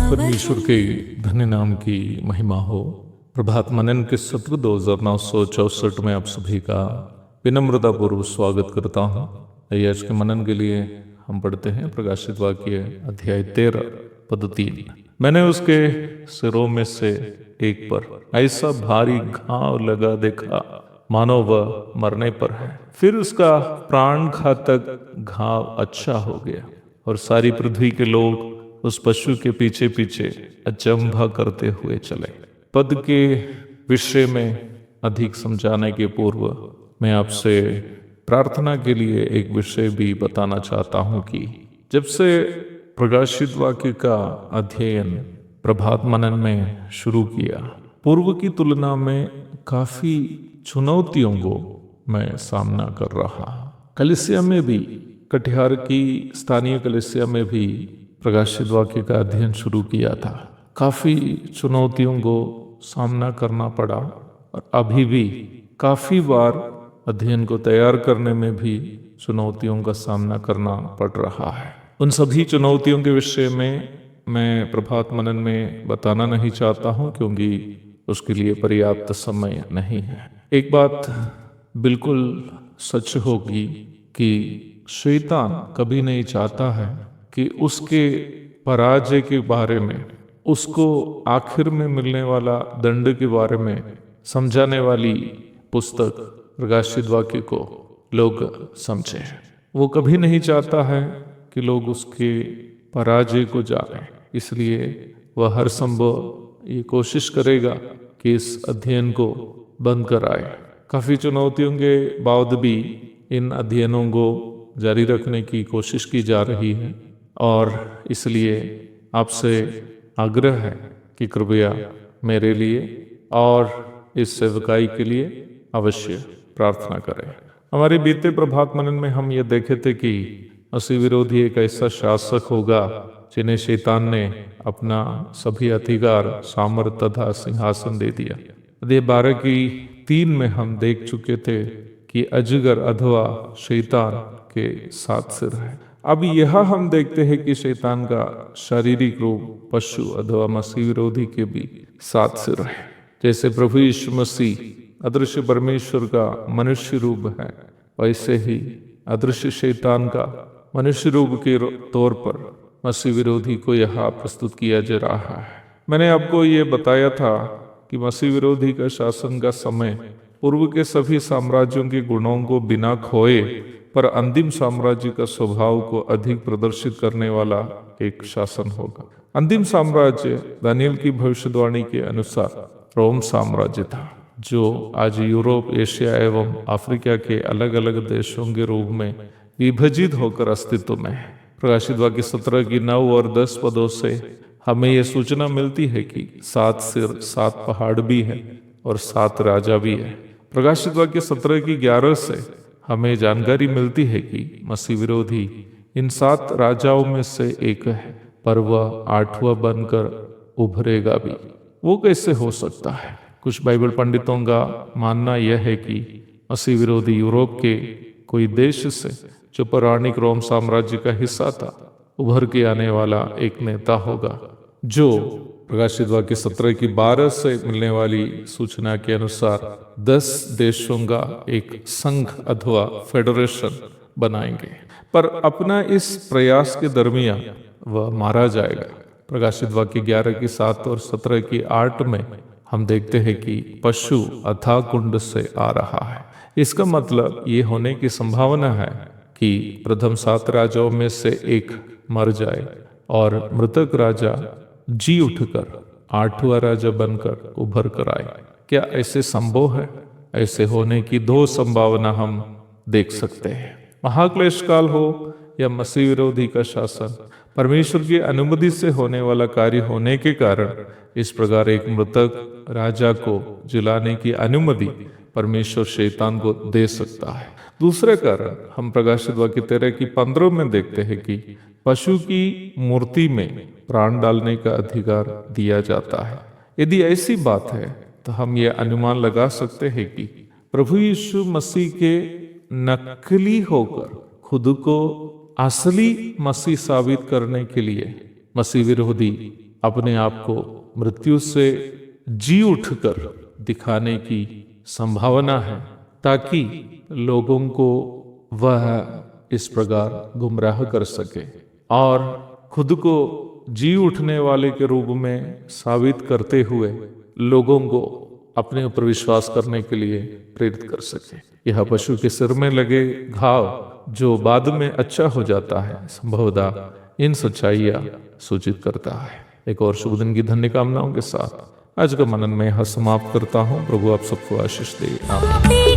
परमेश्वर के धन्य नाम की महिमा हो। प्रभात मनन के सत्र 2964 में आप सभी का विनम्रतापूर्वक स्वागत करता हूँ। आज के मनन के लिए हम पढ़ते हैं प्रकाशित वाक्य अध्याय 13 पद 3। मैंने उसके सिरों में से एक पर ऐसा भारी घाव लगा देखा मानो वह मरने पर है। फिर उसका प्राण घातक घाव अच्छा हो गया और सारी पृथ्वी के लोग उस पशु के पीछे पीछे अचंभा करते हुए चले। पद के विषय में अधिक समझाने के पूर्व मैं आपसे प्रार्थना के लिए एक विषय भी बताना चाहता हूं कि जब से प्रकाशित वाक्य का अध्ययन प्रभात मनन में शुरू किया, पूर्व की तुलना में काफी चुनौतियों को मैं सामना कर रहा। कलीसिया में भी, कटिहार की स्थानीय कलीसिया में भी प्रकाशित वाक्य का अध्ययन शुरू किया था। काफी चुनौतियों को सामना करना पड़ा और अभी भी काफी बार अध्ययन को तैयार करने में भी चुनौतियों का सामना करना पड़ रहा है। उन सभी चुनौतियों के विषय में मैं प्रभात मनन में बताना नहीं चाहता हूं, क्योंकि उसके लिए पर्याप्त समय नहीं है। एक बात बिल्कुल सच होगी कि शैतान कभी नहीं चाहता है कि उसके पराजय के बारे में, उसको आखिर में मिलने वाला दंड के बारे में समझाने वाली पुस्तक प्रकाशित वाक्य को लोग समझे। वो कभी नहीं चाहता है कि लोग उसके पराजय को जाने, इसलिए वह हर संभव ये कोशिश करेगा कि इस अध्ययन को बंद कराए। काफी चुनौतियों के बावजूद भी इन अध्ययनों को जारी रखने की कोशिश की जा रही है और इसलिए आपसे आग्रह है कि कृपया मेरे लिए और इस सेवकाई के लिए अवश्य प्रार्थना करें। हमारे बीते प्रभात मनन में हम ये देखे थे कि मसीह विरोधी एक ऐसा शासक होगा जिन्हें शैतान ने अपना सभी अधिकार, सामर्थ्य तथा सिंहासन दे दिया। अध्याय 12 की 3 में हम देख चुके थे कि अजगर अथवा शैतान के 7 सिर है। अब यह हम देखते हैं कि शैतान का शारीरिक रूप पशु अथवा मसीह विरोधी के भी 7 सिर है। जैसे प्रभु यीशु मसीह अदृश्य परमेश्वर का मनुष्य रूप है, वैसे ही अदृश्य शैतान का मनुष्य रूप के तौर पर मसीह विरोधी को यहाँ प्रस्तुत किया जा रहा है। मैंने आपको ये बताया था कि मसीह विरोधी का शासन का समय पूर्व के सभी साम्राज्यों के गुणों को बिना खोए पर अंतिम साम्राज्य का स्वभाव को अधिक प्रदर्शित करने वाला एक शासन होगा। अंतिम साम्राज्य दानियल की भविष्यवाणी के अनुसार रोम साम्राज्य था, जो आज यूरोप, एशिया एवं अफ्रीका के अलग अलग देशों के रूप में विभाजित होकर अस्तित्व में है। प्रकाशित वाक्य 17 की 9 और 10 पदों से हमें यह सूचना मिलती है कि 7 सिर, 7 पहाड़ भी है और 7 राजा भी है। प्रकाशित वाक्य 17 की 11 से हमें जानकारी मिलती है कि मसीह विरोधी इन 7 राजाओं में से एक है, पर वह 8वां बनकर उभरेगा भी। वो कैसे हो सकता है? कुछ बाइबल पंडितों का मानना यह है कि मसीह विरोधी यूरोप के कोई देश से, जो पौराणिक रोम साम्राज्य का हिस्सा था, उभर के आने वाला एक नेता होगा, जो प्रकाशित वाक्य 17 की 12 से मिलने वाली सूचना के अनुसार 10 देशों का एक संघ अथवा फेडरेशन बनाएंगे। पर अपना इस प्रयास के दरमियान वह मारा जाएगा। प्रकाशित वाक्य 11 की 7 और 17 की 8 में हम देखते हैं कि पशु अथाह कुंड से आ रहा है। इसका मतलब ये होने की संभावना है कि प्रथम 7 राजाओं में से एक मर जाए और मृतक राजा जी उठकर 8वां राजा बनकर उभर कर आए। क्या ऐसे संभव है? ऐसे होने की 2 संभावना हम देख सकते हैं। महाक्लेश काल हो या मसीह विरोधी का शासन, परमेश्वर की अनुमति से होने वाला कार्य होने के कारण इस प्रकार एक मृतक राजा को जिलाने की अनुमति परमेश्वर शैतान को दे सकता है। दूसरे कारण हम प्रकाशित वाक्य 13:15 में देखते हैं कि पशु की मूर्ति में प्राण डालने का अधिकार दिया जाता है। यदि ऐसी बात है तो हम ये अनुमान लगा सकते हैं कि प्रभु यीशु मसीह के नकली होकर खुद को असली मसीह साबित करने के लिए मसीह विरोधी अपने आप को मृत्यु से जी उठकर दिखाने की संभावना है, ताकि लोगों को वह इस प्रकार गुमराह कर सके और खुद को जी उठने वाले के रूप में साबित करते हुए लोगों को अपने ऊपर विश्वास करने के लिए प्रेरित कर सके। यह पशु के सिर में लगे घाव जो बाद में अच्छा हो जाता है, संभवतः इन सच्चाइयां सूचित करता है। एक और शुभ दिन की धन्य कामनाओं के साथ आज का मनन में यह समाप्त करता हूँ। प्रभु आप सबको आशीष दे। आमीन।